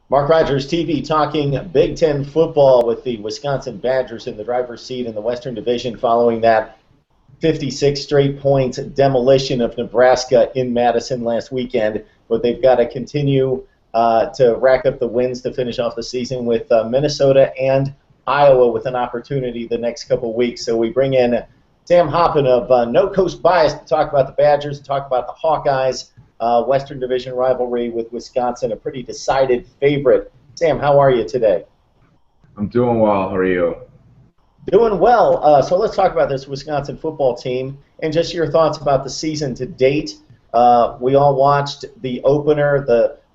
Mark Rogers TV talking Big Ten football with the Wisconsin Badgers in the driver's seat in the Western Division following that 56 straight points demolition of Nebraska in Madison last weekend. But they've got to continue to rack up the wins to finish off the season with Minnesota and Iowa with an opportunity the next couple of weeks. So we bring in Sam Hoppen of No Coast Bias to talk about the Badgers, to talk about the Hawkeyes. Western Division rivalry with Wisconsin, a pretty decided favorite. Sam, how are you today? I'm doing well. How are you? Doing well. So let's talk about this Wisconsin football team and just your thoughts about the season to date. We all watched the opener,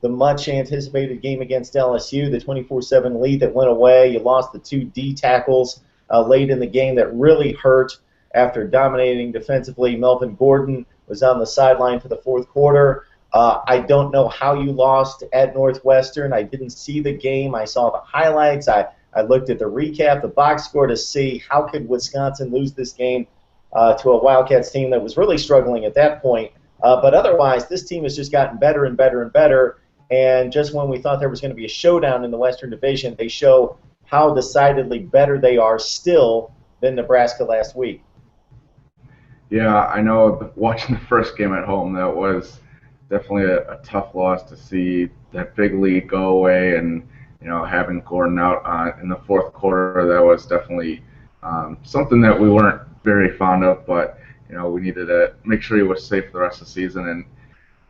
the much anticipated game against LSU, the 24-7 lead that went away. You lost the two D tackles late in the game that really hurt after dominating defensively. Melvin Gordon was on the sideline for the fourth quarter. I don't know how you lost at Northwestern. I didn't see the game. I saw the highlights. I looked at the recap, the box score to see how could Wisconsin lose this game to a Wildcats team that was really struggling at that point. But otherwise, this team has just gotten better and better and better. And just when we thought there was going to be a showdown in the Western Division, they show how decidedly better they are still than Nebraska last week. Yeah, I know watching the first game at home, that was definitely a tough loss to see that big lead go away, and having Gordon out in the fourth quarter, that was definitely something that we weren't very fond of, but we needed to make sure he was safe for the rest of the season. And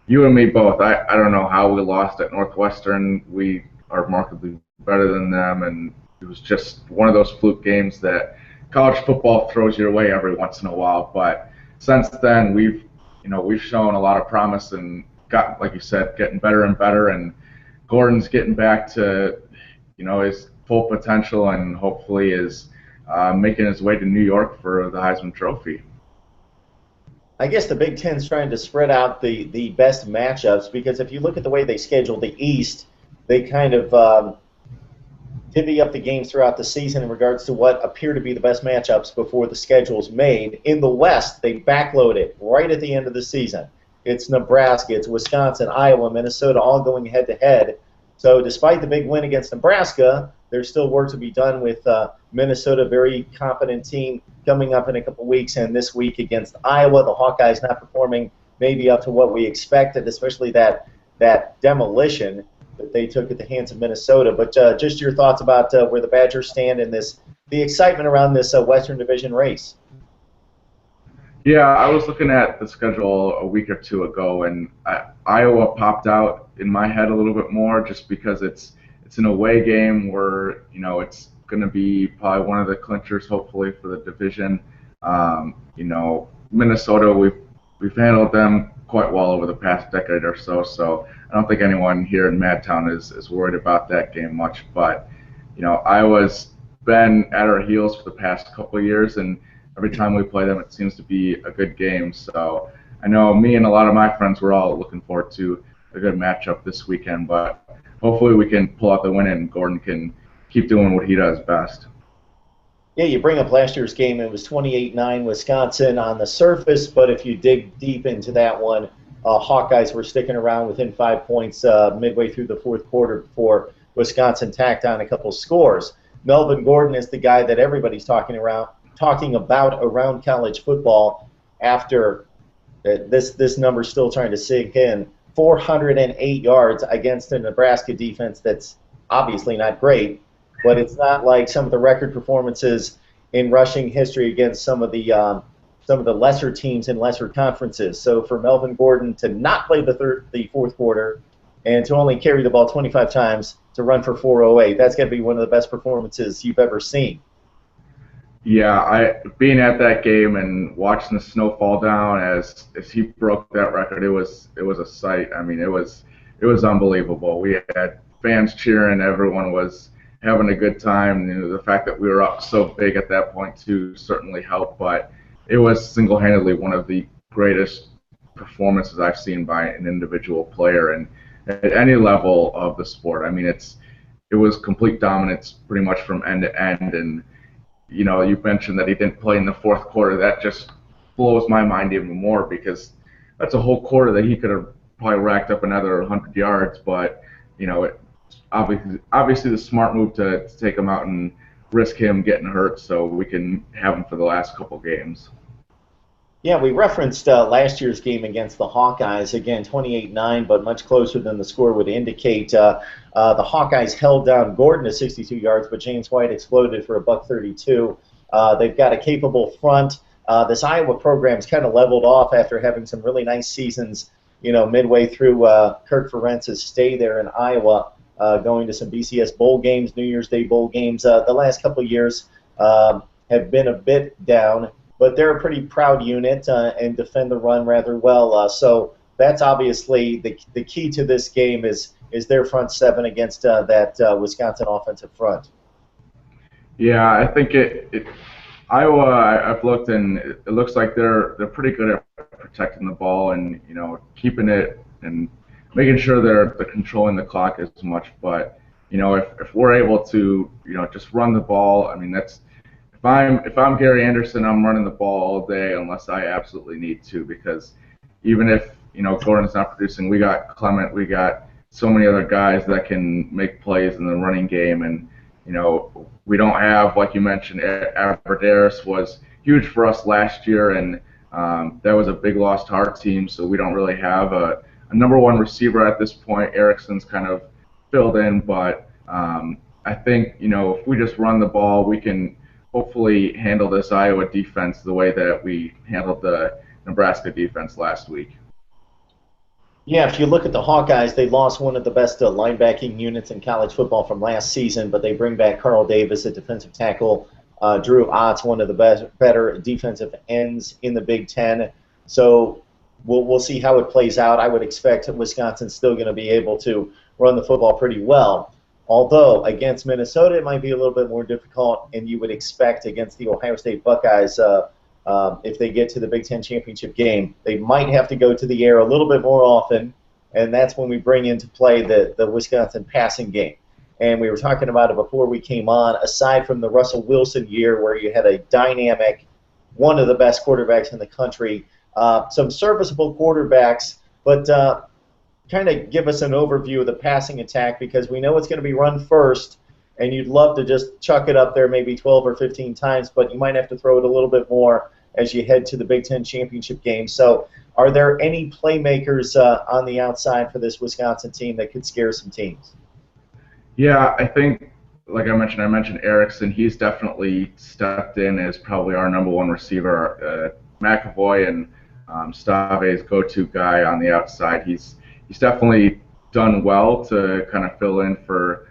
you and me both, I don't know how we lost at Northwestern. We are markedly better than them, and it was just one of those fluke games that college football throws your way every once in a while. But since then, we've shown a lot of promise and got, like you said, getting better and better. And Gordon's getting back to his full potential, and hopefully is making his way to New York for the Heisman Trophy. I guess the Big Ten's trying to spread out the best matchups, because if you look at the way they schedule the East, they kind of divvy up the games throughout the season in regards to what appear to be the best matchups before the schedule's made. In the West, they backload it right at the end of the season. It's Nebraska, it's Wisconsin, Iowa, Minnesota, all going head-to-head. So despite the big win against Nebraska, there's still work to be done with Minnesota, very competent team, coming up in a couple weeks, and this week against Iowa. The Hawkeyes not performing maybe up to what we expected, especially that demolition that they took at the hands of Minnesota. But just your thoughts about where the Badgers stand in this, the excitement around this Western Division race. Yeah, I was looking at the schedule a week or two ago, and Iowa popped out in my head a little bit more, just because it's an away game where it's going to be probably one of the clinchers, hopefully, for the division. Minnesota, we've handled them quite well over the past decade or so, so I don't think anyone here in Madtown is worried about that game much. But Iowa's been at our heels for the past couple of years, and every time we play them, it seems to be a good game. So I know me and a lot of my friends were all looking forward to a good matchup this weekend, but hopefully we can pull out the win and Gordon can keep doing what he does best. Yeah, you bring up last year's game. It was 28-9 Wisconsin on the surface, but if you dig deep into that one, Hawkeyes were sticking around within 5 points midway through the fourth quarter before Wisconsin tacked on a couple scores. Melvin Gordon is the guy that everybody's talking about around college football after this number's still trying to sink in. 408 yards against a Nebraska defense that's obviously not great, but it's not like some of the record performances in rushing history against some of the lesser teams in lesser conferences. So for Melvin Gordon to not play the fourth quarter and to only carry the ball 25 times to run for 408, that's got to be one of the best performances you've ever seen. Yeah, being at that game and watching the snow fall down as he broke that record, it was a sight. I mean, it was unbelievable. We had fans cheering, everyone was having a good time. The fact that we were up so big at that point too certainly helped, but it was single-handedly one of the greatest performances I've seen by an individual player, and at any level of the sport. I mean, it was complete dominance pretty much from end to end. And you mentioned that he didn't play in the fourth quarter. That just blows my mind even more, because that's a whole quarter that he could have probably racked up another 100 yards. But obviously the smart move to take him out and risk him getting hurt so we can have him for the last couple games. Yeah, we referenced last year's game against the Hawkeyes. Again, 28-9, but much closer than the score would indicate. The Hawkeyes held down Gordon to 62 yards, but James White exploded for a buck 32. They've got a capable front. This Iowa program's kind of leveled off after having some really nice seasons, midway through Kirk Ferentz's stay there in Iowa, going to some BCS bowl games, New Year's Day bowl games. The last couple of years have been a bit down, but they're a pretty proud unit and defend the run rather well. So that's obviously the key to this game is their front seven against that Wisconsin offensive front. Yeah, I think Iowa. I've looked and it looks like they're pretty good at protecting the ball and keeping it and making sure they're controlling the clock as much. But if we're able to just run the ball, I mean that's. If I'm Gary Anderson, I'm running the ball all day unless I absolutely need to, because even if Gordon's not producing, we got Clement, we got so many other guys that can make plays in the running game, and we don't have, like you mentioned, Aberderis was huge for us last year, and that was a big loss to our team, so we don't really have a number one receiver at this point. Erickson's kind of filled in, but I think if we just run the ball, we can hopefully handle this Iowa defense the way that we handled the Nebraska defense last week. Yeah, if you look at the Hawkeyes, they lost one of the best linebacking units in college football from last season, but they bring back Carl Davis, a defensive tackle, Drew Ott's one of the better defensive ends in the Big Ten. So we'll see how it plays out. I would expect Wisconsin's still going to be able to run the football pretty well. Although against Minnesota it might be a little bit more difficult, and you would expect against the Ohio State Buckeyes, if they get to the Big Ten championship game, they might have to go to the air a little bit more often, and that's when we bring into play the Wisconsin passing game. And we were talking about it before we came on. Aside from the Russell Wilson year where you had a dynamic, one of the best quarterbacks in the country, some serviceable quarterbacks, but kind of give us an overview of the passing attack, because we know it's going to be run first, and you'd love to just chuck it up there maybe 12 or 15 times, but you might have to throw it a little bit more as you head to the Big Ten championship game. So are there any playmakers on the outside for this Wisconsin team that could scare some teams? Yeah, I think, like I mentioned Erickson. He's definitely stepped in as probably our number one receiver. McAvoy and Stave's go-to guy on the outside. He's definitely done well to kind of fill in for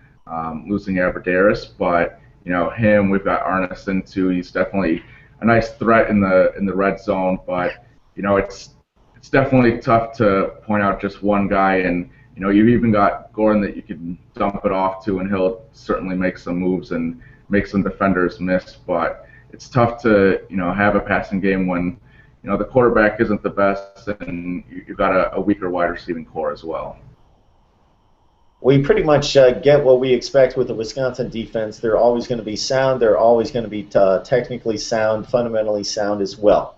losing Aberderis, but him, we've got Arneson too. He's definitely a nice threat in the red zone, but it's definitely tough to point out just one guy, and you've even got Gordon that you can dump it off to, and he'll certainly make some moves and make some defenders miss, but it's tough to have a passing game when the quarterback isn't the best, and you've got a weaker wide receiving core as well. We pretty much get what we expect with the Wisconsin defense. They're always going to be sound. They're always going to be technically sound, fundamentally sound as well.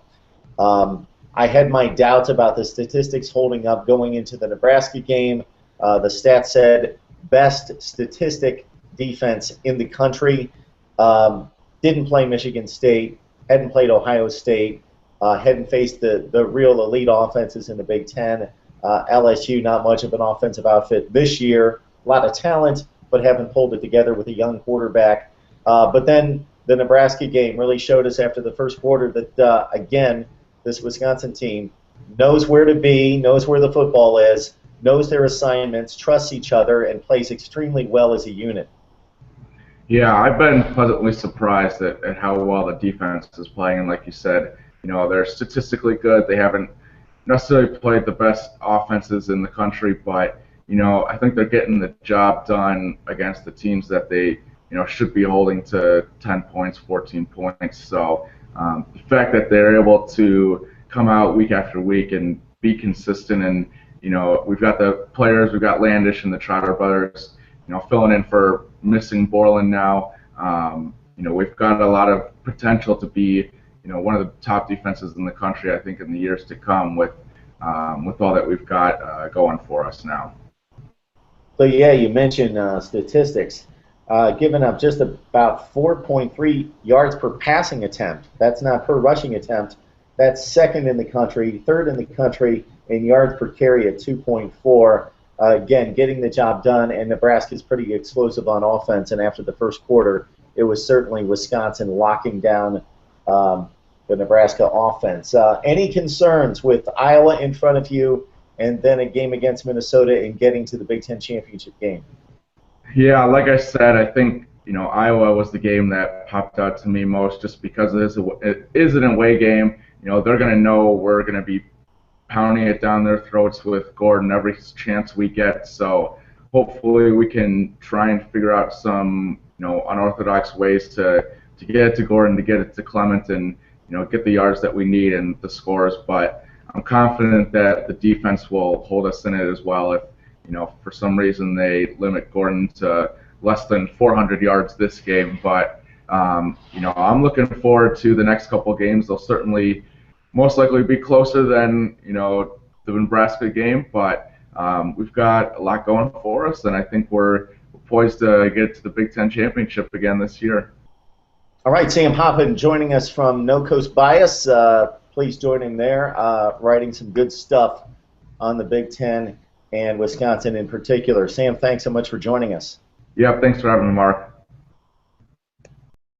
I had my doubts about the statistics holding up going into the Nebraska game. The stats said best statistic defense in the country. Didn't play Michigan State, hadn't played Ohio State, hadn't faced the real elite offenses in the Big Ten. LSU, not much of an offensive outfit this year. A lot of talent, but haven't pulled it together with a young quarterback. But then the Nebraska game really showed us after the first quarter that, again, this Wisconsin team knows where to be, knows where the football is, knows their assignments, trusts each other, and plays extremely well as a unit. Yeah, I've been pleasantly surprised at how well the defense is playing. And like you said, they're statistically good. They haven't necessarily played the best offenses in the country, but I think they're getting the job done against the teams that they should be holding to 10 points, 14 points. So the fact that they're able to come out week after week and be consistent, and we've got the players, we've got Landish and the Trotter brothers, filling in for missing Borland now. We've got a lot of potential to be one of the top defenses in the country, I think, in the years to come with all that we've got going for us now. So yeah, you mentioned statistics. Giving up just about 4.3 yards per passing attempt. That's not per rushing attempt. That's second in the country, third in the country in yards per carry at 2.4. Again, getting the job done, and Nebraska's pretty explosive on offense. And after the first quarter, it was certainly Wisconsin locking down the Nebraska offense. Any concerns with Iowa in front of you, and then a game against Minnesota and getting to the Big Ten championship game? Yeah, like I said, I think Iowa was the game that popped out to me most, just because it is an away game. They're going to know we're going to be pounding it down their throats with Gordon every chance we get. So hopefully we can try and figure out some unorthodox ways to get it to Gordon, to get it to Clement, and get the yards that we need and the scores. But I'm confident that the defense will hold us in it as well. If for some reason they limit Gordon to less than 400 yards this game. But I'm looking forward to the next couple of games. They'll certainly most likely be closer than the Nebraska game, but we've got a lot going for us, and I think we're poised to get to the Big Ten championship again this year. All right, Sam Hoppen joining us from No Coast Bias. Please join him there, writing some good stuff on the Big Ten and Wisconsin in particular. Sam, thanks so much for joining us. Yeah, thanks for having me, Mark.